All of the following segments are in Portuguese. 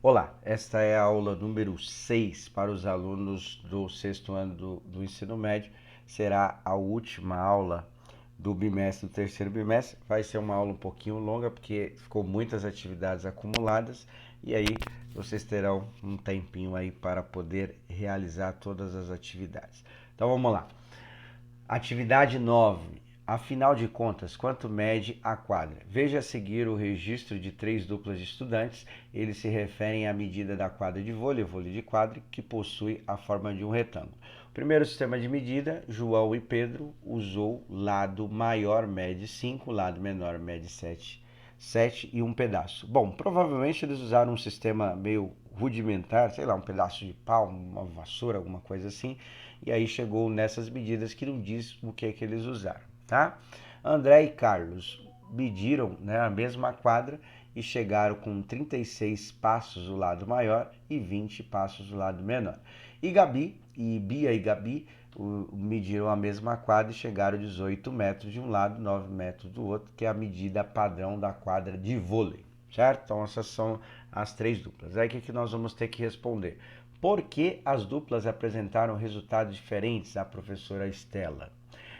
Olá, esta é a aula número 6 para os alunos do sexto ano do ensino médio. Será a última aula do bimestre, do terceiro bimestre. Vai ser uma aula um pouquinho longa, porque ficou muitas atividades acumuladas, e aí vocês terão um tempinho aí para poder realizar todas as atividades. Então vamos lá. Atividade 9. Afinal de contas, quanto mede a quadra? Veja a seguir o registro de 3 duplas de estudantes. Eles se referem à medida da quadra de vôlei de quadra, que possui a forma de um retângulo. O primeiro sistema de medida, João e Pedro usou lado maior mede 5, lado menor mede 7 e um pedaço. Bom, provavelmente eles usaram um sistema meio rudimentar, sei lá, um pedaço de pau, uma vassoura, alguma coisa assim, e aí chegou nessas medidas que não diz o que é que eles usaram, tá? André e Carlos mediram, né, a mesma quadra e chegaram com 36 passos do lado maior e 20 passos do lado menor. E Bia e Gabi mediram a mesma quadra e chegaram a 18 metros de um lado, 9 metros do outro, que é a medida padrão da quadra de vôlei, certo? Então essas são as 3 duplas. Aí o que nós vamos ter que responder? Por que as duplas apresentaram resultados diferentes? A professora Estela,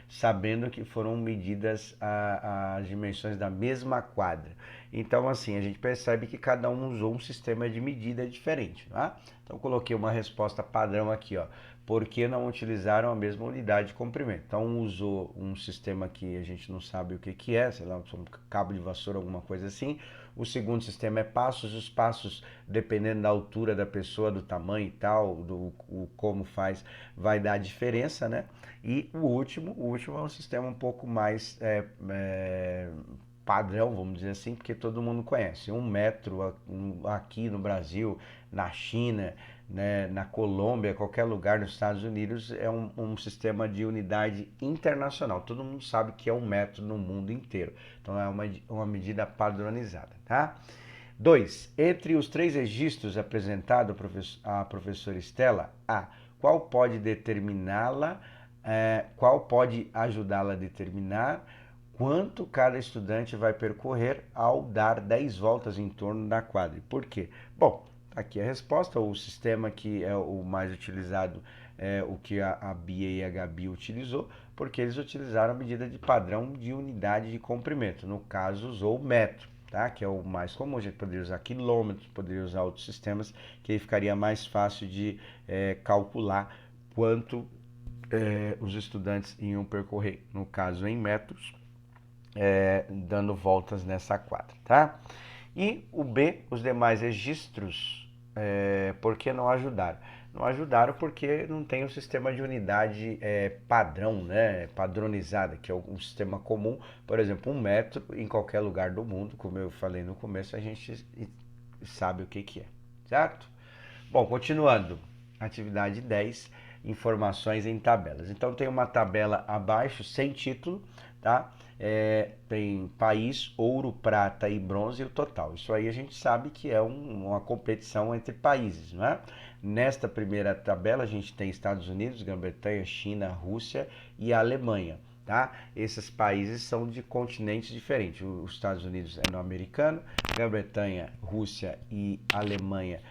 sabendo que foram medidas as dimensões da mesma quadra. Então, assim, a gente percebe que cada um usou um sistema de medida diferente, tá? Então, coloquei uma resposta padrão aqui, ó. Por que não utilizaram a mesma unidade de comprimento? Então, um usou um sistema que a gente não sabe o que é, sei lá, um cabo de vassoura, alguma coisa assim. O segundo sistema é passos. Os passos, dependendo da altura da pessoa, do tamanho e tal, como faz, vai dar diferença, né? E o último é um sistema um pouco mais padrão, vamos dizer assim, porque todo mundo conhece. 1 metro aqui no Brasil, na China, né, na Colômbia, qualquer lugar nos Estados Unidos, é um sistema de unidade internacional. Todo mundo sabe que é 1 metro no mundo inteiro. Então é uma medida padronizada, tá? 2. Entre os 3 registros apresentados à professora Estela, qual pode determiná-la, qual pode ajudá-la a determinar quanto cada estudante vai percorrer ao dar 10 voltas em torno da quadra? Por quê? Bom, aqui a resposta, o sistema que é o mais utilizado é o que a Bia e a Gabi utilizou, porque eles utilizaram a medida de padrão de unidade de comprimento, no caso usou o metro, tá? Que é o mais comum. A gente poderia usar quilômetros, poderia usar outros sistemas, que aí ficaria mais fácil de calcular quanto os estudantes iam percorrer, no caso em metros, dando voltas nessa quadra, tá? E o B, os demais registros, por que não ajudaram? Não ajudaram porque não tem um sistema de unidade padrão, né, padronizada, que é um sistema comum. Por exemplo, 1 metro em qualquer lugar do mundo, como eu falei no começo, a gente sabe o que é, certo? Bom, continuando, atividade 10, informações em tabelas. Então tem uma tabela abaixo, sem título, tá? Tem país, ouro, prata e bronze e o total. Isso aí a gente sabe que é uma competição entre países, não é? Nesta primeira tabela a gente tem Estados Unidos, Grã-Bretanha, China, Rússia e Alemanha. Tá? Esses países são de continentes diferentes. Os Estados Unidos é no americano, Grã-Bretanha, Rússia e Alemanha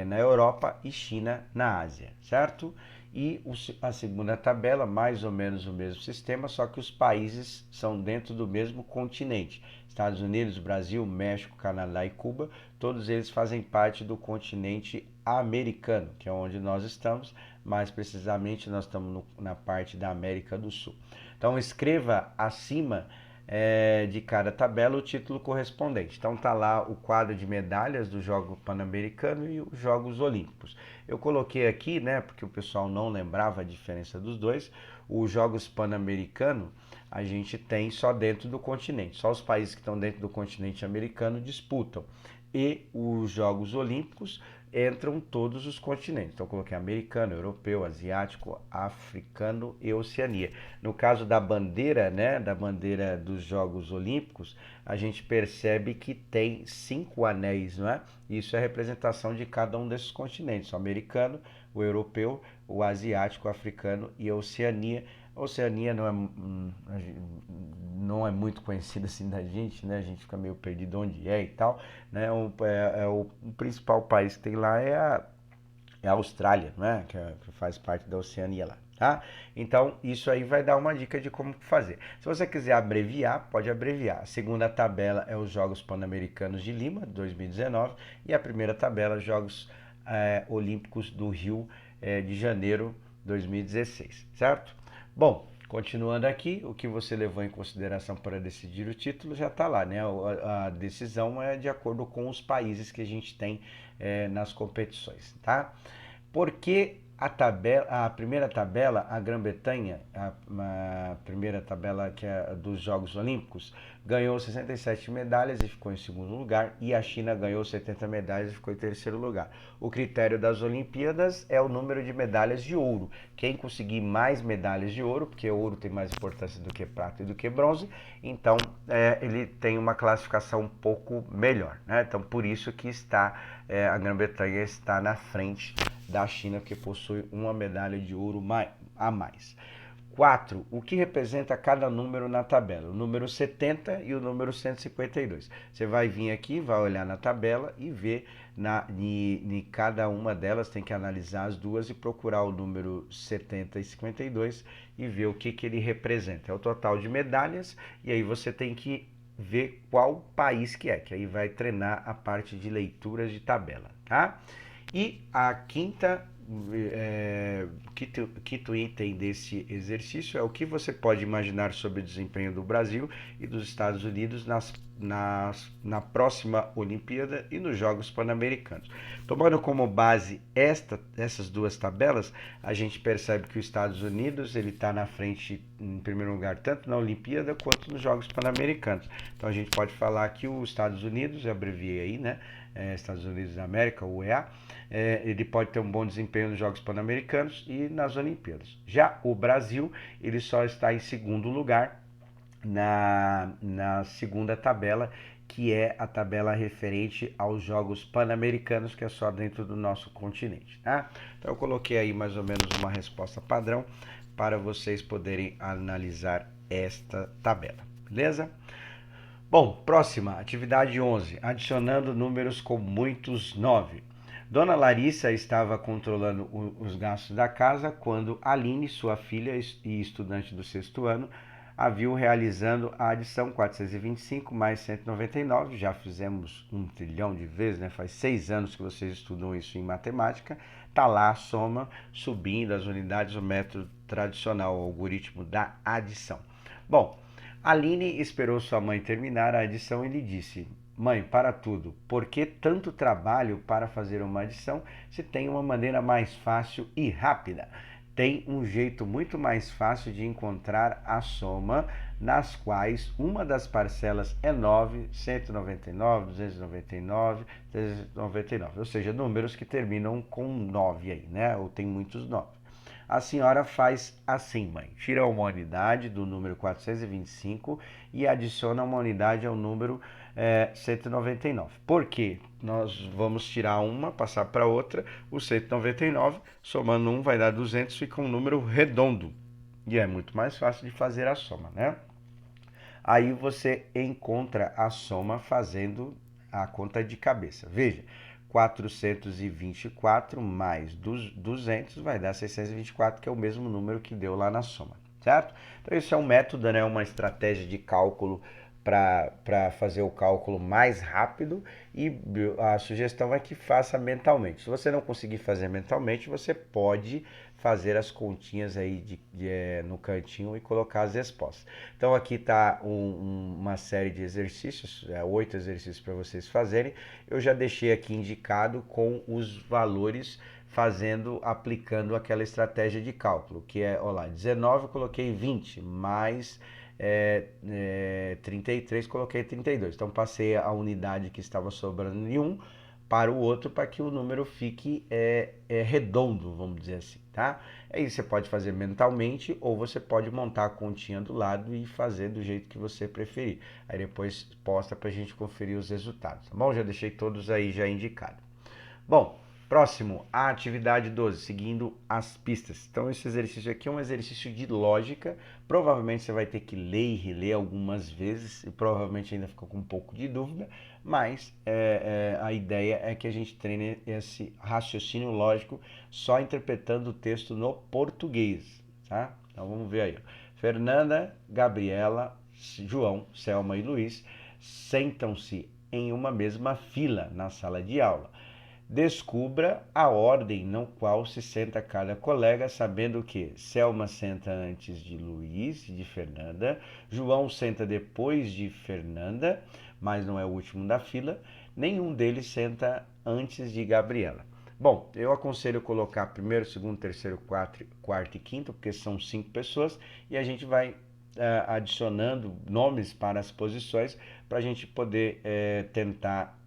na Europa e China na Ásia, certo? E a segunda tabela, mais ou menos o mesmo sistema, só que os países são dentro do mesmo continente. Estados Unidos, Brasil, México, Canadá e Cuba, todos eles fazem parte do continente americano, que é onde nós estamos. Mais precisamente, nós estamos na parte da América do Sul. Então, escreva acima de cada tabela o título correspondente. Então tá lá o quadro de medalhas do Jogo Pan-Americano e os Jogos Olímpicos. Eu coloquei aqui, né, porque o pessoal não lembrava a diferença dos dois. Os Jogos Pan-Americano a gente tem só dentro do continente. Só os países que estão dentro do continente americano disputam. E os Jogos Olímpicos entram todos os continentes. Então, eu coloquei americano, europeu, asiático, africano e Oceania. No caso da bandeira, né, da bandeira dos Jogos Olímpicos, a gente percebe que tem 5 anéis, não é? Isso é a representação de cada um desses continentes: o americano, o europeu, o asiático, o africano e a Oceania. A Oceania não é muito conhecida assim da gente, né? A gente fica meio perdido onde é e tal, né? O principal país que tem lá é a Austrália, né? Que faz parte da Oceania lá, tá? Então, isso aí vai dar uma dica de como fazer. Se você quiser abreviar, pode abreviar. A segunda tabela é os Jogos Pan-Americanos de Lima, 2019, e a primeira tabela, Jogos Olímpicos do Rio de Janeiro, 2016, certo? Bom, continuando aqui, o que você levou em consideração para decidir o título já está lá, né? A decisão é de acordo com os países que a gente tem nas competições, tá? Porque a primeira tabela, a Grã-Bretanha, a primeira tabela que é dos Jogos Olímpicos, ganhou 67 medalhas e ficou em segundo lugar, e a China ganhou 70 medalhas e ficou em terceiro lugar. O critério das Olimpíadas é o número de medalhas de ouro. Quem conseguir mais medalhas de ouro, porque ouro tem mais importância do que prata e do que bronze, então ele tem uma classificação um pouco melhor, né? Então por isso que a Grã-Bretanha está na frente da China, que possui uma medalha de ouro a mais. 4. O que representa cada número na tabela? O número 70 e o número 152. Você vai vir aqui, vai olhar na tabela e ver em cada uma delas, tem que analisar as duas e procurar o número 70 e 52 e ver o que ele representa. É o total de medalhas, e aí você tem que ver qual país que aí vai treinar a parte de leituras de tabela, tá? E a quinto item desse exercício é o que você pode imaginar sobre o desempenho do Brasil e dos Estados Unidos na próxima Olimpíada e nos Jogos Pan-Americanos. Tomando como base essas duas tabelas, a gente percebe que os Estados Unidos está na frente, em primeiro lugar, tanto na Olimpíada quanto nos Jogos Pan-Americanos. Então a gente pode falar que os Estados Unidos, eu abreviei aí, né? Estados Unidos da América, UEA, ele pode ter um bom desempenho nos Jogos Pan-Americanos e nas Olimpíadas. Já o Brasil, ele só está em segundo lugar na segunda tabela, que é a tabela referente aos Jogos Pan-Americanos, que é só dentro do nosso continente, tá? Então eu coloquei aí mais ou menos uma resposta padrão para vocês poderem analisar esta tabela, beleza? Bom, próxima, atividade 11, adicionando números com muitos 9. Dona Larissa estava controlando os gastos da casa quando Aline, sua filha e estudante do sexto ano, a viu realizando a adição 425 mais 199. Já fizemos 1 trilhão de vezes, né? Faz 6 anos que vocês estudam isso em matemática. Tá lá a soma subindo as unidades, o método tradicional, o algoritmo da adição. Bom, Aline esperou sua mãe terminar a adição e lhe disse: Mãe, para tudo, por que tanto trabalho para fazer uma adição se tem uma maneira mais fácil e rápida? Tem um jeito muito mais fácil de encontrar a soma, nas quais uma das parcelas é 9, 199, 299, 399, ou seja, números que terminam com 9 aí, né? Ou tem muitos 9. A senhora faz assim, mãe. Tira uma unidade do número 425 e adiciona uma unidade ao número 199. Por quê? Nós vamos tirar uma, passar para outra. O 199, somando 1 vai dar 200, fica um número redondo. E é muito mais fácil de fazer a soma, né? Aí você encontra a soma fazendo a conta de cabeça. Veja, 424 mais 200 vai dar 624, que é o mesmo número que deu lá na soma, certo? Então isso é um método, né, uma estratégia de cálculo para fazer o cálculo mais rápido, e a sugestão é que faça mentalmente. Se você não conseguir fazer mentalmente, você pode fazer as continhas aí no cantinho e colocar as respostas. Então aqui está uma série de exercícios, 8 exercícios para vocês fazerem. Eu já deixei aqui indicado com os valores aplicando aquela estratégia de cálculo, que é, olha lá, 19 eu coloquei 20, mais 33 coloquei 32. Então passei a unidade que estava sobrando em um para o outro para que o número fique redondo, vamos dizer assim, tá? Aí você pode fazer mentalmente ou você pode montar a continha do lado e fazer do jeito que você preferir. Aí depois posta para a gente conferir os resultados, tá bom? Já deixei todos aí já indicados. Bom, Próximo, a atividade 12, seguindo as pistas. Então, esse exercício aqui é um exercício de lógica. Provavelmente você vai ter que ler e reler algumas vezes e provavelmente ainda ficou com um pouco de dúvida, mas a ideia é que a gente treine esse raciocínio lógico só interpretando o texto no português, tá? Então, vamos ver aí. Fernanda, Gabriela, João, Selma e Luiz sentam-se em uma mesma fila na sala de aula. Descubra a ordem no qual se senta cada colega, sabendo que Selma senta antes de Luiz e de Fernanda, João senta depois de Fernanda, mas não é o último da fila, nenhum deles senta antes de Gabriela. Bom, eu aconselho colocar primeiro, segundo, terceiro, quarto e quinto, porque são 5 pessoas, e a gente vai adicionando nomes para as posições para a gente poder tentar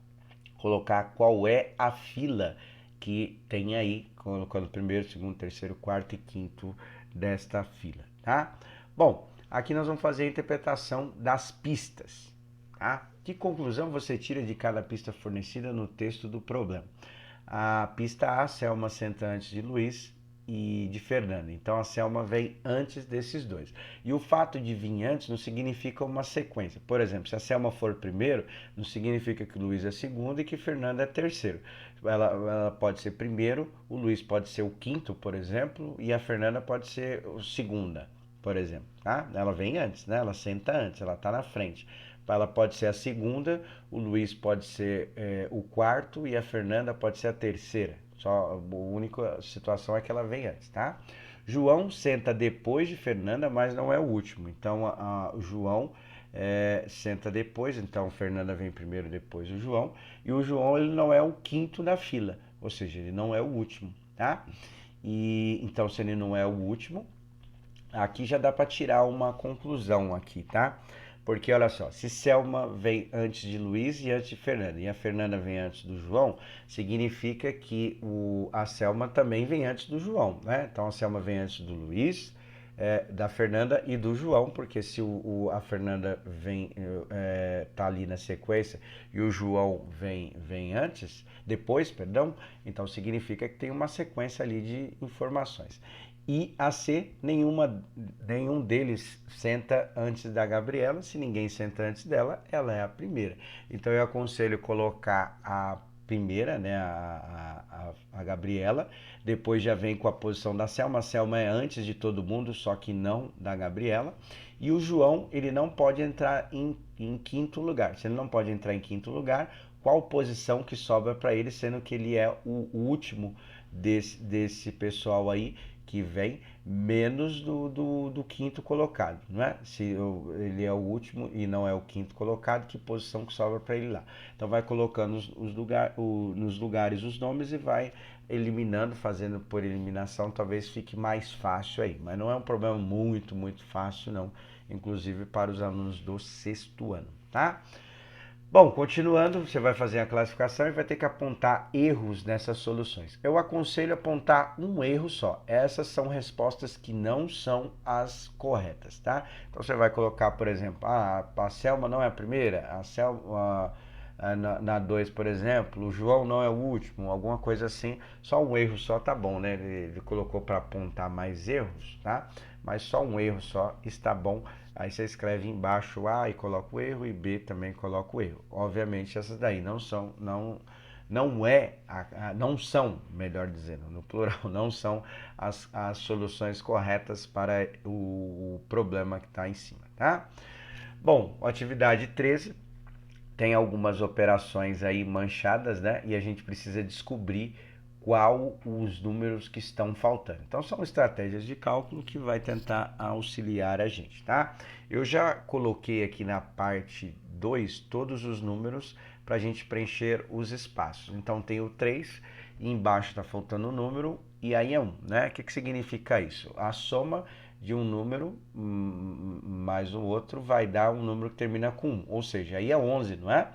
colocar qual é a fila que tem aí, colocando primeiro, segundo, terceiro, quarto e quinto desta fila, tá? Bom, aqui nós vamos fazer a interpretação das pistas, tá? Que conclusão você tira de cada pista fornecida no texto do problema? A pista A, Selma senta antes de Luiz e de Fernanda. Então a Selma vem antes desses dois. E o fato de vir antes não significa uma sequência. Por exemplo, se a Selma for primeiro, não significa que o Luiz é segundo e que Fernanda é terceiro. Ela pode ser primeiro, o Luiz pode ser o quinto, por exemplo, e a Fernanda pode ser a segunda, por exemplo. Tá? Ela vem antes, né? Ela senta antes, ela está na frente. Ela pode ser a segunda, o Luiz pode ser o quarto e a Fernanda pode ser a terceira. Só a única situação é que ela vem antes, tá? João senta depois de Fernanda, mas não é o último. Então o João senta depois, então Fernanda vem primeiro, depois o João. E o João ele não é o quinto da fila, ou seja, ele não é o último, tá? E então se ele não é o último, aqui já dá para tirar uma conclusão aqui, tá? Porque olha só, se Selma vem antes de Luiz e antes de Fernanda, e a Fernanda vem antes do João, significa que a Selma também vem antes do João, né? Então a Selma vem antes do Luiz, da Fernanda e do João, porque se a Fernanda tá ali na sequência e o João vem antes, depois, perdão, então significa que tem uma sequência ali de informações. E a C, nenhum deles senta antes da Gabriela. Se ninguém senta antes dela, ela é a primeira. Então eu aconselho colocar a primeira, né, a Gabriela. Depois já vem com a posição da Selma. A Selma é antes de todo mundo, só que não da Gabriela. E o João, ele não pode entrar em quinto lugar. Se ele não pode entrar em quinto lugar, qual posição que sobra para ele, sendo que ele é o último desse pessoal aí que vem, menos do quinto colocado, não é? Se ele é o último e não é o quinto colocado, que posição que sobra para ele lá? Então vai colocando nos lugares os nomes e vai eliminando, fazendo por eliminação, talvez fique mais fácil aí. Mas não é um problema muito, muito fácil não, inclusive para os alunos do sexto ano, tá? Bom, continuando, você vai fazer a classificação e vai ter que apontar erros nessas soluções. Eu aconselho apontar um erro só. Essas são respostas que não são as corretas, tá? Então você vai colocar, por exemplo, a Selma não é a primeira, a Selma na 2, por exemplo, o João não é o último, alguma coisa assim. Só um erro só tá bom, né? Ele colocou para apontar mais erros, tá? Mas só um erro só está bom. Aí você escreve embaixo A e coloca o erro e B também coloca o erro. Obviamente essas daí não são, não são, melhor dizendo, no plural, não são as soluções corretas para o problema que está em cima, tá? Bom, atividade 13 tem algumas operações aí manchadas, né? E a gente precisa descobrir qual os números que estão faltando. Então são estratégias de cálculo que vai tentar auxiliar a gente, tá? Eu já coloquei aqui na parte 2 todos os números para a gente preencher os espaços. Então tem o 3 e embaixo está faltando o número e aí é 1, né? O que significa isso? A soma de um número mais o outro vai dar um número que termina com 1, ou seja, aí é 11, não é?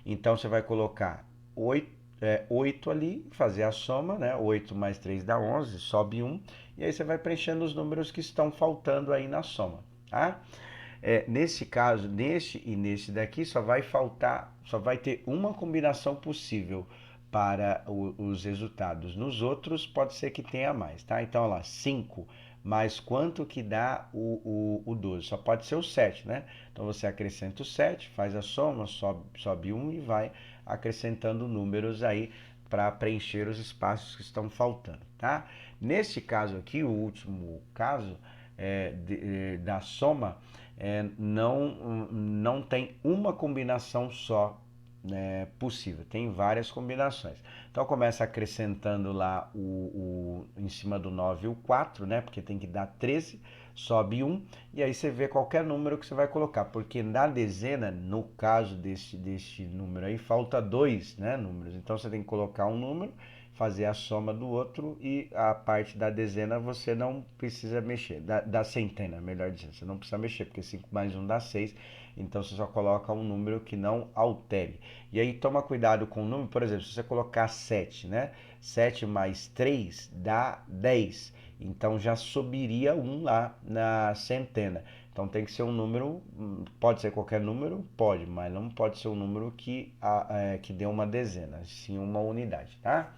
Então você vai colocar 8 ali, fazer a soma, né? 8 mais 3 dá 11, sobe 1, e aí você vai preenchendo os números que estão faltando aí na soma, tá? Nesse caso, nesse e nesse daqui, só vai ter uma combinação possível para os resultados. Nos outros pode ser que tenha mais, tá? Então, olha lá, 5 mais quanto que dá o 12? Só pode ser o 7, né? Então você acrescenta o 7, faz a soma, sobe 1 e vai acrescentando números aí para preencher os espaços que estão faltando, tá? Nesse caso aqui, o último caso da soma, não tem uma combinação só possível, tem várias combinações. Então começa acrescentando lá em cima do 9 o 4, né? Porque tem que dar 13, sobe 1, e aí você vê qualquer número que você vai colocar, porque na dezena, no caso deste número aí, falta 2, né, números. Então você tem que colocar um número, fazer a soma do outro, e a parte da dezena você não precisa mexer, da centena, melhor dizendo, você não precisa mexer, porque 5 mais 1 dá 6, então você só coloca um número que não altere. E aí toma cuidado com o número, por exemplo, se você colocar 7, né? 7 mais 3 dá 10. Então já subiria 1 lá na centena. Então tem que ser um número, pode ser qualquer número? Pode, mas não pode ser um número que dê uma dezena, sim uma unidade, tá?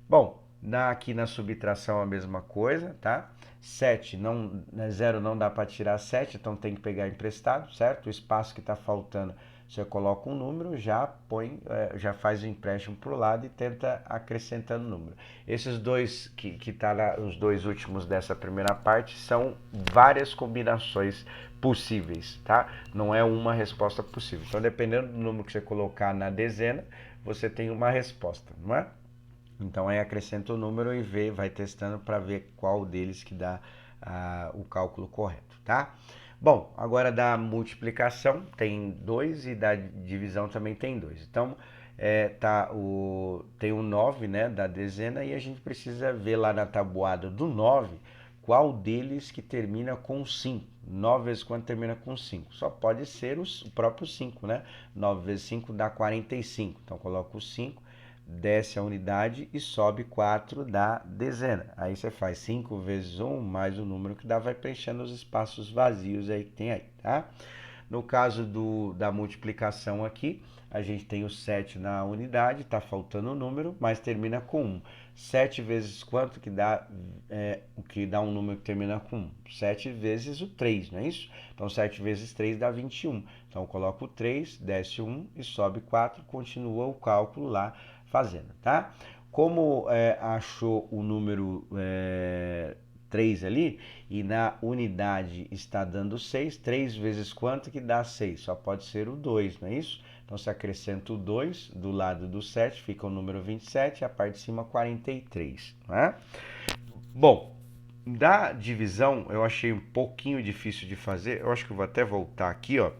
Bom, aqui na subtração a mesma coisa, tá? 7, não, 0 não dá para tirar 7, então tem que pegar emprestado, certo? O espaço que está faltando, você coloca um número, já faz o empréstimo para o lado e tenta acrescentando número. Esses dois que tá lá, os dois últimos dessa primeira parte, são várias combinações possíveis, tá? Não é uma resposta possível. Então, dependendo do número que você colocar na dezena, você tem uma resposta, não é? Então aí acrescenta o número e vai testando para ver qual deles que dá o cálculo correto, tá? Bom, agora da multiplicação tem 2 e da divisão também tem 2. Então tem o 9, né, da dezena, e a gente precisa ver lá na tabuada do 9 qual deles que termina com 5. 9 vezes quanto termina com 5? Só pode ser o próprio 5, né? 9 vezes 5 dá 45. Então coloca o 5, desce a unidade e sobe 4 da dezena. Aí você faz 5 vezes 1 mais o número que dá, vai preenchendo os espaços vazios aí que tem aí, tá? No caso da multiplicação aqui, a gente tem o 7 na unidade, tá faltando o número, mas termina com 1. 7 vezes quanto que dá, o que dá um número que termina com 1? 7 vezes o 3, não é isso? Então 7 vezes 3 dá 21. Então coloca o 3, desce 1 e sobe 4, continua o cálculo lá fazendo, tá? Como achou o número 3 ali, e na unidade está dando 6, 3 vezes quanto que dá 6? Só pode ser o 2, não é isso? Então você acrescenta o 2 do lado do 7, fica o número 27, e a parte de cima 43, não é? Bom, da divisão eu achei um pouquinho difícil de fazer, eu acho que eu vou até voltar aqui, ó,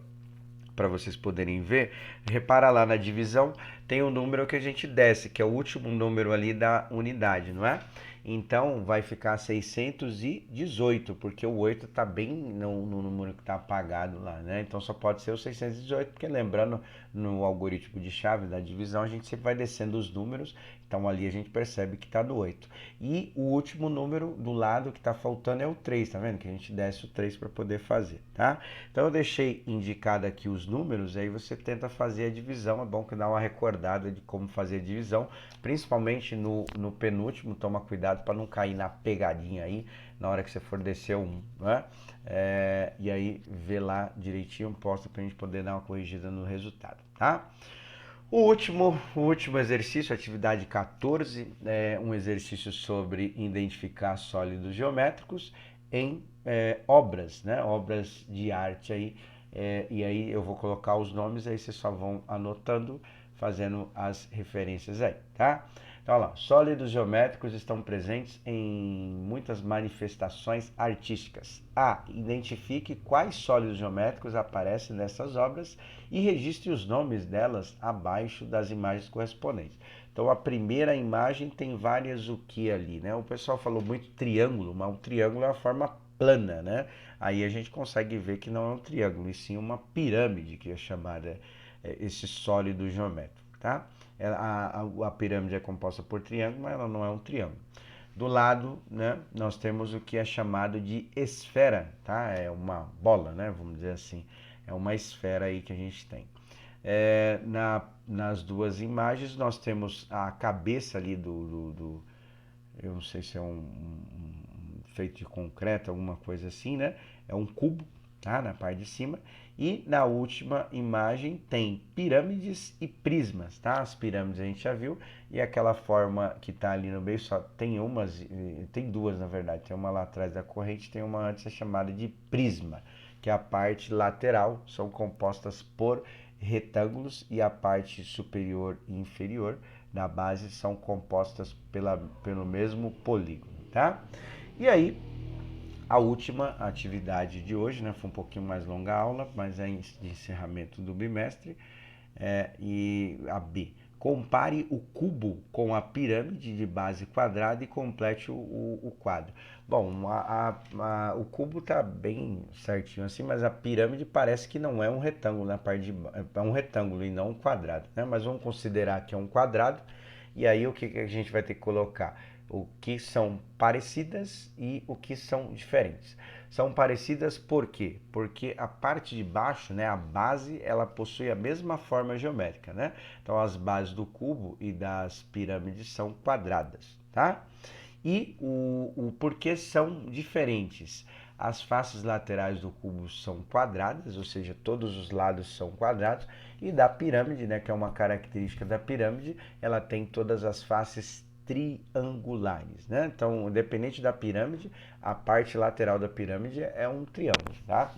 para vocês poderem ver. Repara lá na divisão, tem o número que a gente desce, que é o último número ali da unidade, não é? Então vai ficar 618, porque o 8 está bem no número que está apagado lá, né? Então só pode ser o 618, porque lembrando, no algoritmo de chave da divisão, a gente sempre vai descendo os números, então ali a gente percebe que está no 8. E o último número do lado que está faltando é o 3, tá vendo? Que a gente desce o 3 para poder fazer, tá? Então eu deixei indicado aqui os números, aí você tenta fazer a divisão, é bom que dá uma recordada de como fazer a divisão, principalmente no penúltimo, toma cuidado para não cair na pegadinha aí, na hora que você for descer o 1, né? E aí vê lá direitinho, posta para a gente poder dar uma corrigida no resultado, tá? O último exercício, atividade 14, é um exercício sobre identificar sólidos geométricos em obras, né? Obras de arte aí. E aí eu vou colocar os nomes, aí vocês só vão anotando, fazendo as referências aí, tá? Então, olha lá, sólidos geométricos estão presentes em muitas manifestações artísticas. A. Identifique quais sólidos geométricos aparecem nessas obras e registre os nomes delas abaixo das imagens correspondentes. Então, a primeira imagem tem várias o que ali, né? O pessoal falou muito triângulo, mas um triângulo é uma forma plana, né? Aí a gente consegue ver que não é um triângulo, e sim uma pirâmide, que é chamada esse sólido geométrico, tá? A pirâmide é composta por triângulo, mas ela não é um triângulo. Do lado, né, nós temos o que é chamado de esfera, tá? É uma bola, né? Vamos dizer assim. É uma esfera aí que a gente tem. Nas duas imagens nós temos a cabeça ali eu não sei se é feito de concreto, alguma coisa assim, né? É um cubo, tá? Na parte de cima. E na última imagem tem pirâmides e prismas, tá? As pirâmides a gente já viu, e aquela forma que tá ali no meio só tem tem duas na verdade. Tem uma lá atrás da corrente, tem uma antes chamada de prisma, que é a parte lateral, são compostas por retângulos, e a parte superior e inferior da base são compostas pelo mesmo polígono, tá? E aí, a última atividade de hoje, né, foi um pouquinho mais longa a aula, mas é de encerramento do bimestre, e a B. Compare o cubo com a pirâmide de base quadrada e complete o quadro. Bom, o cubo está bem certinho assim, mas a pirâmide parece que não é um retângulo na parte de é um retângulo e não um quadrado, né? Mas vamos considerar que é um quadrado, e aí o que a gente vai ter que colocar? O que são parecidas e o que são diferentes. São parecidas por quê? Porque a parte de baixo, né, a base, ela possui a mesma forma geométrica, né? Então as bases do cubo e das pirâmides são quadradas, tá? E o porquê são diferentes. As faces laterais do cubo são quadradas, ou seja, todos os lados são quadrados, e da pirâmide, né, que é uma característica da pirâmide, ela tem todas as faces triangulares, né? Então, independente da pirâmide, a parte lateral da pirâmide é um triângulo, tá?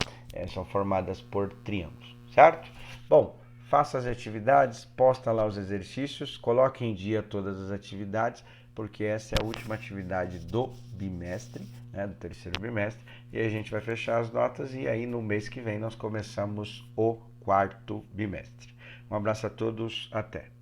São formadas por triângulos, certo? Bom, faça as atividades, posta lá os exercícios, coloque em dia todas as atividades, porque essa é a última atividade do bimestre, né, do terceiro bimestre, e a gente vai fechar as notas, e aí no mês que vem nós começamos o quarto bimestre. Um abraço a todos, até!